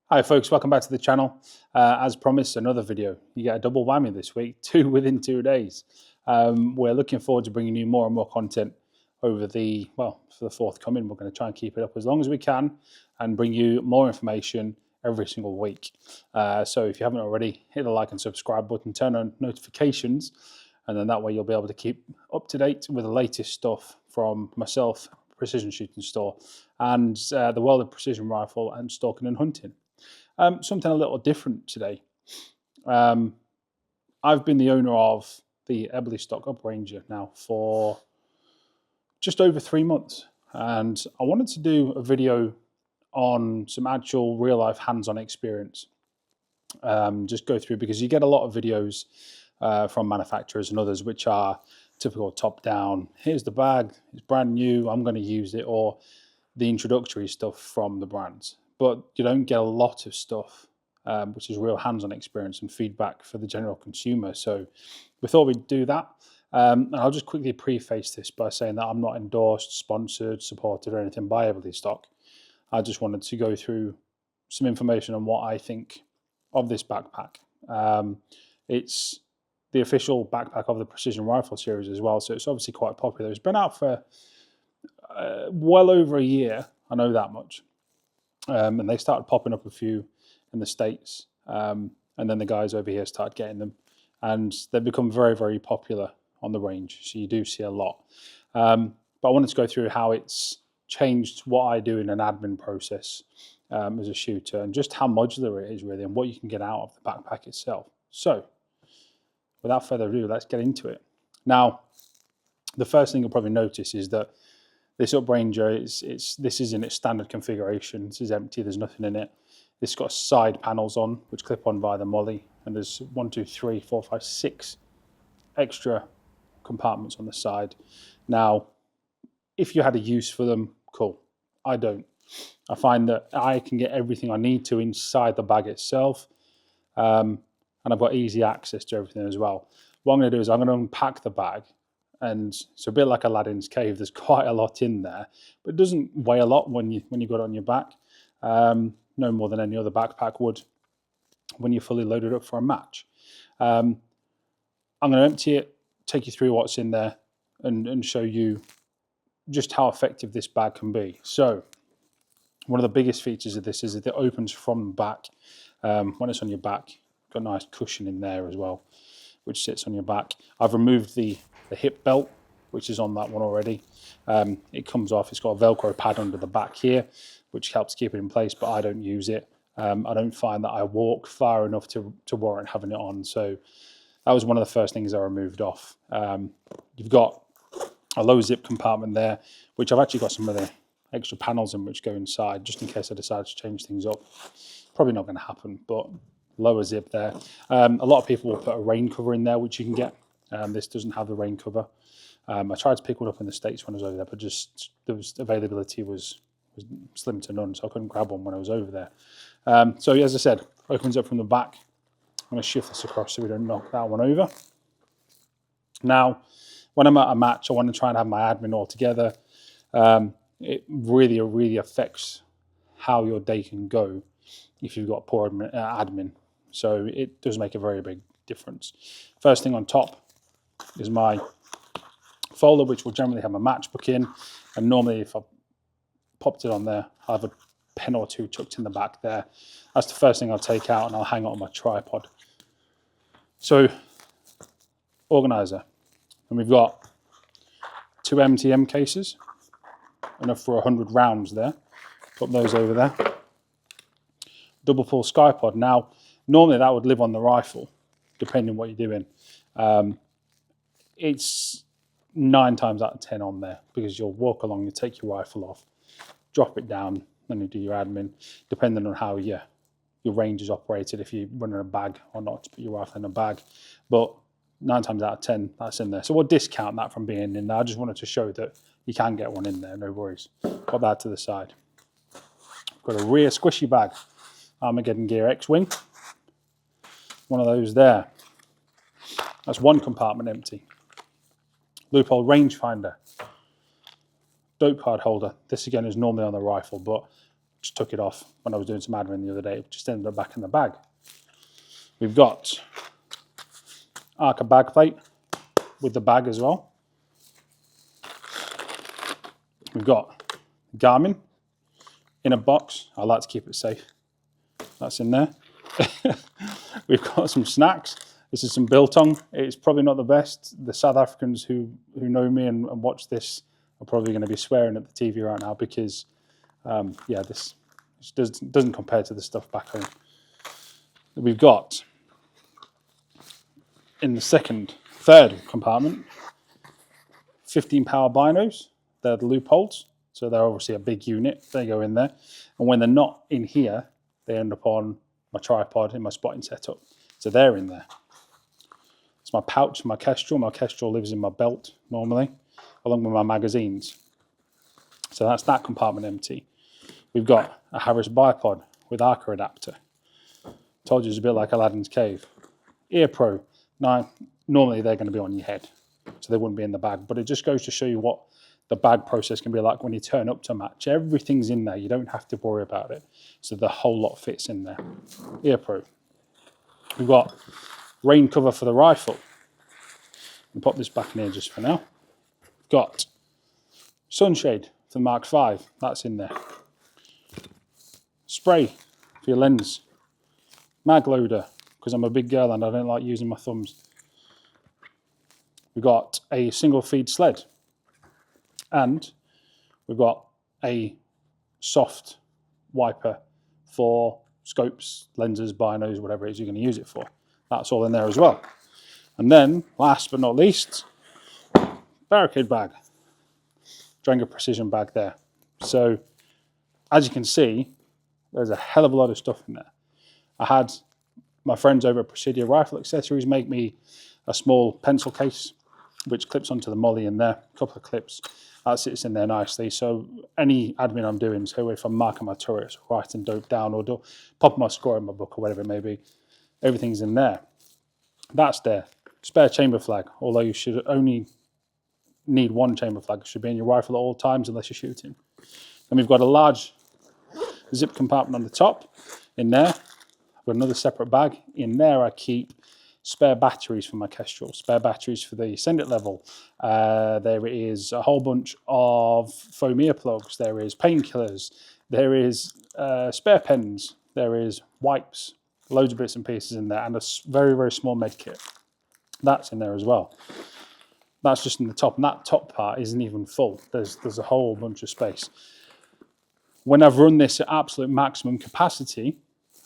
Hi folks, welcome back to the channel. As promised, another video. You get a double whammy this week, two within 2 days. We're looking forward to bringing you more and more content over for the forthcoming. We're going to try and keep it up as long as we can and bring you more information every single week. So if you haven't already, hit the like and subscribe button, turn on notifications, and then that way you'll be able to keep up to date with the latest stuff from myself, Precision Shooting Store, and the world of precision rifle and stalking and hunting. Something a little different today. I've been the owner of the Eberlestock Upranger now for just over 3 months, and I wanted to do a video on some actual real-life hands-on experience. Just go through, because you get a lot of videos from manufacturers and others which are typical top-down. Here's the bag, it's brand new, I'm going to use it, or the introductory stuff from the brands. But you don't get a lot of stuff, which is real hands-on experience and feedback for the general consumer. So we thought we'd do that. And I'll just quickly preface this by saying that I'm not endorsed, sponsored, supported, or anything by Eberlestock. I just wanted to go through some information on what I think of this backpack. It's the official backpack of the Precision Rifle series as well, so it's obviously quite popular. It's been out for well over a year, I know that much. And they started popping up a few in the States, and then the guys over here started getting them, and they've become very, very popular on the range, so you do see a lot. But I wanted to go through how it's changed what I do in an admin process as a shooter, and just how modular it is really, and what you can get out of the backpack itself. So without further ado, let's get into it. Now, the first thing you'll probably notice is that this Upranger, this is in its standard configuration. This is empty, there's nothing in it. It's got side panels on, which clip on via the molly, and there's 1, 2, 3, 4, 5, 6 extra compartments on the side. Now, if you had a use for them, cool. I don't. I find that I can get everything I need to inside the bag itself, and I've got easy access to everything as well. What I'm going to do is I'm going to unpack the bag, and it's a bit like Aladdin's cave. There's quite a lot in there, but it doesn't weigh a lot when you got it on your back. No more than any other backpack would when you're fully loaded up for a match. I'm going to empty it, take you through what's in there, and show you just how effective this bag can be. So one of the biggest features of this is that it opens from the back. When it's on your back, got a nice cushion in there as well, which sits on your back. I've removed the hip belt, which is on that one already. It comes off. It's got a Velcro pad under the back here, which helps keep it in place, but I don't use it. I don't find that I walk far enough to warrant having it on. So that was one of the first things I removed off. You've got a low zip compartment there, which I've actually got some of the extra panels in which go inside, just in case I decide to change things up. Probably not going to happen, but lower zip there. A lot of people will put a rain cover in there, which you can get. This doesn't have the rain cover. I tried to pick one up in the States when I was over there, but just availability was slim to none, so I couldn't grab one when I was over there. So as I said, opens up from the back. I'm going to shift this across so we don't knock that one over. Now, when I'm at a match, I want to try and have my admin all together. It really affects how your day can go if you've got poor admin. So it does make a very big difference. First thing on top is my folder, which will generally have my matchbook in, and normally if I popped it on there, I have a pen or two tucked in the back there. That's the first thing I'll take out, and I'll hang it on my tripod. So, organizer, and we've got 2 MTM cases, enough for 100 rounds there. Put those over there. Double full SkyPod. Now, normally that would live on the rifle, depending on what you're doing. It's 9 times out of 10 on there, because you'll walk along, you take your rifle off, drop it down, then you do your admin, depending on how your range is operated, if you run in a bag or not to put your rifle in a bag. But 9 times out of 10, that's in there. So we'll discount that from being in there. I just wanted to show that you can get one in there, no worries. Got that to the side. Got a rear squishy bag, Armageddon Gear X-Wing. One of those there. That's one compartment empty. Loophole rangefinder. Dope card holder. This again is normally on the rifle, but just took it off when I was doing some admin the other day. It just ended up back in the bag. We've got Arca bag plate with the bag as well. We've got Garmin in a box. I like to keep it safe. That's in there. We've got some snacks. This is some biltong. It's probably not the best. The South Africans who know me and watch this are probably going to be swearing at the TV right now because, yeah, this doesn't compare to the stuff back home. We've got, in the third compartment, 15 power binos. They're the loopholes. So they're obviously a big unit. They go in there. And when they're not in here, they end up on my tripod in my spotting setup. So they're in there. It's my pouch, my Kestrel. My Kestrel lives in my belt normally, along with my magazines. So that's that compartment empty. We've got a Harris bipod with Arca adapter. Told you it's a bit like Aladdin's cave. Ear Pro. Now, normally they're going to be on your head, so they wouldn't be in the bag. But it just goes to show you what the bag process can be like when you turn up to match. Everything's in there. You don't have to worry about it. So the whole lot fits in there. Ear Pro. We've got rain cover for the rifle. I'll pop this back in here just for now. We've got sunshade for the Mark V. That's in there. Spray for your lens. Mag loader, because I'm a big girl and I don't like using my thumbs. We've got a single feed sled. And we've got a soft wiper for scopes, lenses, binos, whatever it is you're going to use it for. That's all in there as well. And then, last but not least, barricade bag. Upranger Precision bag there. So, as you can see, there's a hell of a lot of stuff in there. I had my friends over at Presidio Rifle Accessories make me a small pencil case, which clips onto the molly in there, a couple of clips. That sits in there nicely. So any admin I'm doing, so if I'm marking my turrets, writing dope down, or popping my score in my book or whatever it may be, everything's in there. That's there. Spare chamber flag, although you should only need one chamber flag. It should be in your rifle at all times unless you're shooting. And we've got a large zip compartment on the top. In there, I've got another separate bag. In there I keep spare batteries for my Kestrel, spare batteries for the Send It level. There is a whole bunch of foam earplugs. There is painkillers. There is spare pens. There is wipes. Loads of bits and pieces in there, and a very, very small med kit. That's in there as well. That's just in the top, and that top part isn't even full. There's a whole bunch of space. When I've run this at absolute maximum capacity,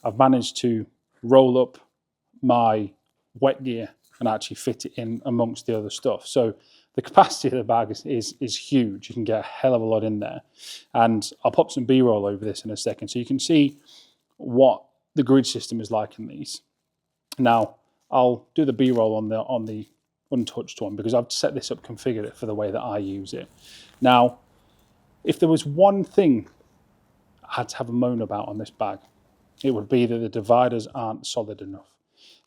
I've managed to roll up my wet gear and actually fit it in amongst the other stuff. So the capacity of the bag is huge. You can get a hell of a lot in there. And I'll pop some B-roll over this in a second so you can see what the grid system is like in these. Now, I'll do the B-roll on the untouched one because I've set this up, configured it for the way that I use it. Now, if there was one thing I had to have a moan about on this bag, it would be that the dividers aren't solid enough.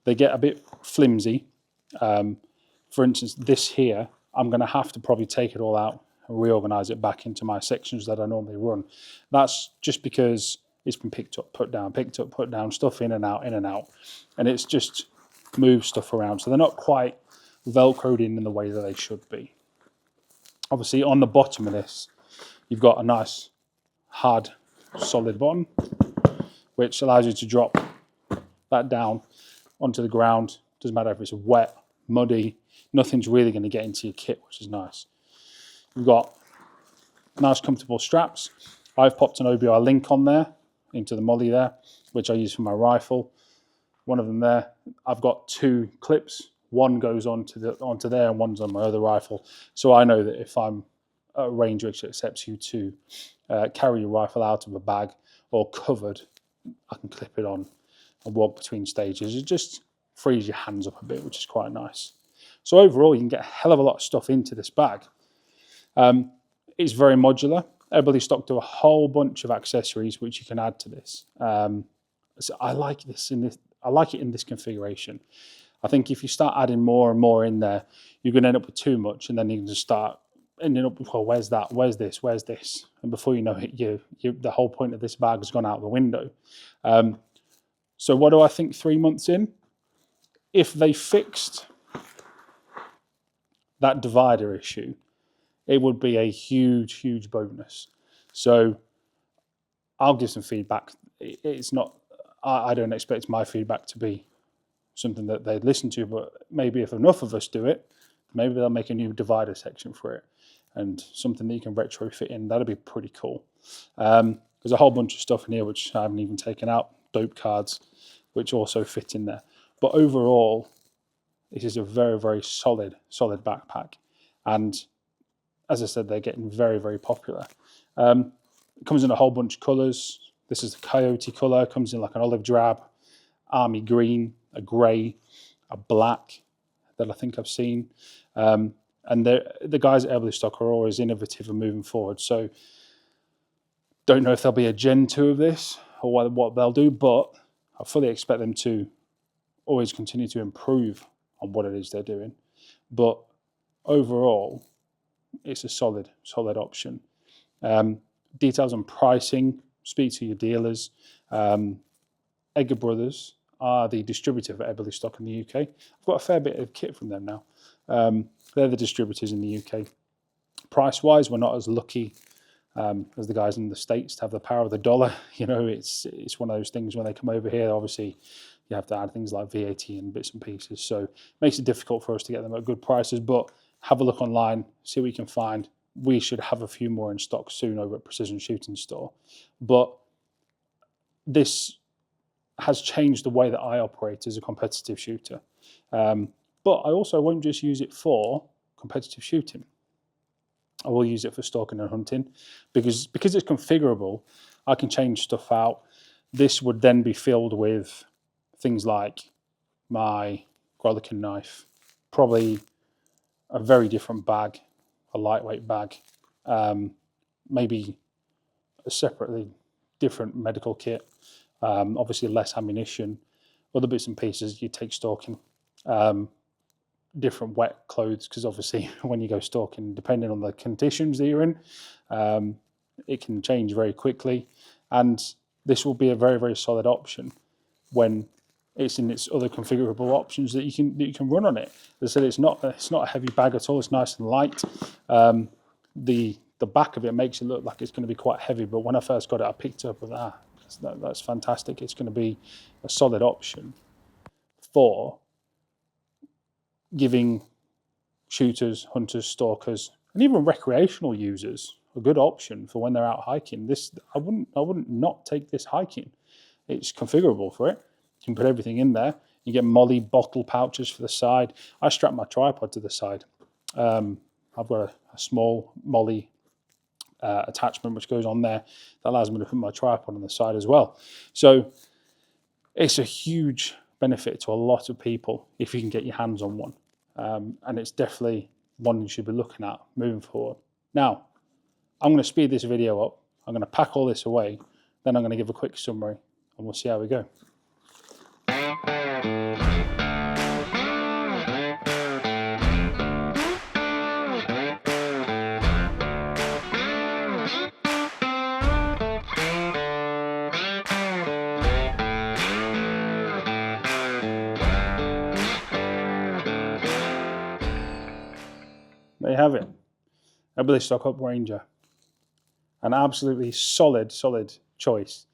They get a bit flimsy. For instance, this here, I'm going to have to probably take it all out and reorganize it back into my sections that I normally run. That's just because it's been picked up, put down, picked up, put down, stuff in and out, and it's just moved stuff around. So they're not quite Velcroed in the way that they should be. Obviously, on the bottom of this, you've got a nice, hard, solid bottom, which allows you to drop that down onto the ground. Doesn't matter if it's wet, muddy, nothing's really going to get into your kit, which is nice. We've got nice comfortable straps. I've popped an OBR link on there into the molly there, which I use for my rifle. One of them there. I've got two clips. One goes onto there and one's on my other rifle. So I know that if I'm at a range which accepts you to carry your rifle out of a bag or covered, I can clip it on and walk between stages. It just frees your hands up a bit, which is quite nice. So overall, you can get a hell of a lot of stuff into this bag. It's very modular. Eberlestock do a whole bunch of accessories which you can add to this. So I like this I like it in this configuration. I think if you start adding more and more in there, you're going to end up with too much, and then you can just start ending up, well, where's that? Where's this? Where's this? And before you know it, the whole point of this bag has gone out the window. So what do I think 3 months in? If they fixed that divider issue, it would be a huge, huge bonus. So I'll give some feedback. It's not, I don't expect my feedback to be something that they'd listen to, but maybe if enough of us do it, maybe they'll make a new divider section for it and something that you can retrofit in. That'd be pretty cool. There's a whole bunch of stuff in here which I haven't even taken out, dope cards, which also fit in there. But overall, this is a very, very solid backpack. And as I said, they're getting very, very popular. It comes in a whole bunch of colors. This is the coyote color. It comes in like an olive drab, army green, a gray, a black that I think I've seen. And the guys at Eberlestock are always innovative and moving forward. So don't know if there'll be a Gen 2 of this or what they'll do, but I fully expect them to always continue to improve on what it is they're doing. But overall, it's a solid option. Details on pricing, speak to your dealers. Edgar Brothers are the distributor for Eberlestock in the UK. I've got a fair bit of kit from them now. They're the distributors in the UK. Price-wise, we're not as lucky as the guys in the States to have the power of the dollar. You know, it's one of those things when they come over here, obviously you have to add things like VAT and bits and pieces. So it makes it difficult for us to get them at good prices, but have a look online, see what you can find. We should have a few more in stock soon over at Precision Shooting Store. But this has changed the way that I operate as a competitive shooter. But I also won't just use it for competitive shooting. I will use it for stalking and hunting because it's configurable. I can change stuff out. This would then be filled with things like my Grolikin knife, probably a very different bag, a lightweight bag, maybe a separately different medical kit, obviously less ammunition, other bits and pieces you take stalking, different wet clothes, because obviously when you go stalking, depending on the conditions that you're in, it can change very quickly. And this will be a very, very solid option when it's in its other configurable options that you can run on it. As I said, it's not a heavy bag at all. It's nice and light. The back of it makes it look like it's going to be quite heavy, but when I first got it, I picked it up and that's fantastic. It's going to be a solid option for giving shooters, hunters, stalkers, and even recreational users a good option for when they're out hiking. I wouldn't not take this hiking. It's configurable for it. You can put everything in there. You get molly bottle pouches for the side. I strap my tripod to the side. I've got a small molly attachment which goes on there that allows me to put my tripod on the side as well. So it's a huge benefit to a lot of people if you can get your hands on one. And it's definitely one you should be looking at moving forward. Now, I'm going to speed this video up. I'm going to pack all this away. Then I'm going to give a quick summary and we'll see how we go. There you have it, Eberlestock Upranger. An absolutely solid choice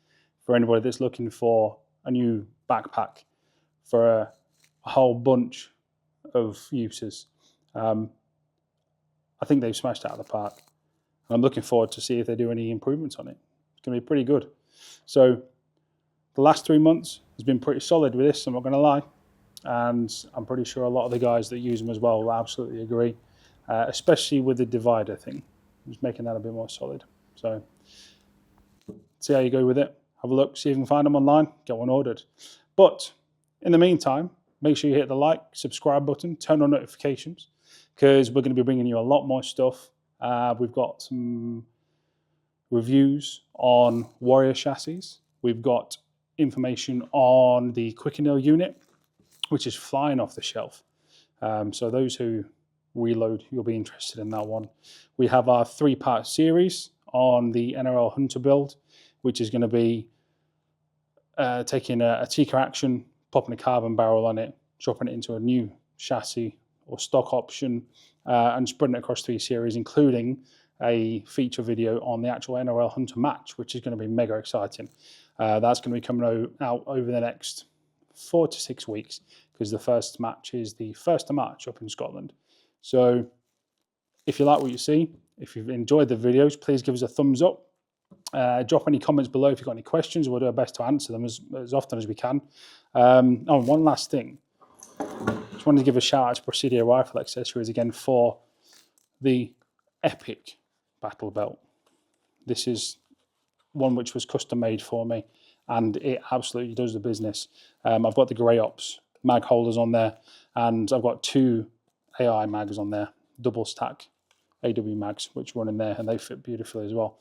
for anybody that's looking for a new backpack for a whole bunch of uses. I think they've smashed it out of the park. I'm looking forward to see if they do any improvements on it. It's going to be pretty good. So the last 3 months has been pretty solid with this, I'm not going to lie. And I'm pretty sure a lot of the guys that use them as well will absolutely agree. Especially with the divider thing, just making that a bit more solid. So see how you go with it. Have a look, see if you can find them online, get one ordered. But in the meantime, make sure you hit the like, subscribe button, turn on notifications, because we're going to be bringing you a lot more stuff. We've got some reviews on Warrior chassis. We've got information on the Quick and Nail unit, which is flying off the shelf. So those who reload, you'll be interested in that one. We have our 3-part series on the NRL Hunter build, which is going to be taking a Tikka action, popping a carbon barrel on it, dropping it into a new chassis or stock option, and spreading it across 3 series, including a feature video on the actual NRL Hunter match, which is going to be mega exciting. That's going to be coming out over the next 4 to 6 weeks, because the first match is the 1st of March up in Scotland. So if you like what you see, if you've enjoyed the videos, please give us a thumbs up. Drop any comments below if you've got any questions. We'll do our best to answer them as often as we can. One last thing. Just wanted to give a shout out to Presidio Rifle Accessories again for the epic battle belt. This is one which was custom made for me, and it absolutely does the business. I've got the Grey Ops mag holders on there, and I've got 2 AI mags on there, double stack AW mags, which run in there, and they fit beautifully as well.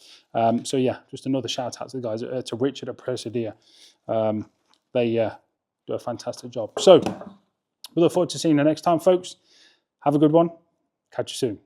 So yeah, just another shout out to the guys, to Richard at Presidio. They do a fantastic job. So we look forward to seeing you next time, folks. Have a good one. Catch you soon.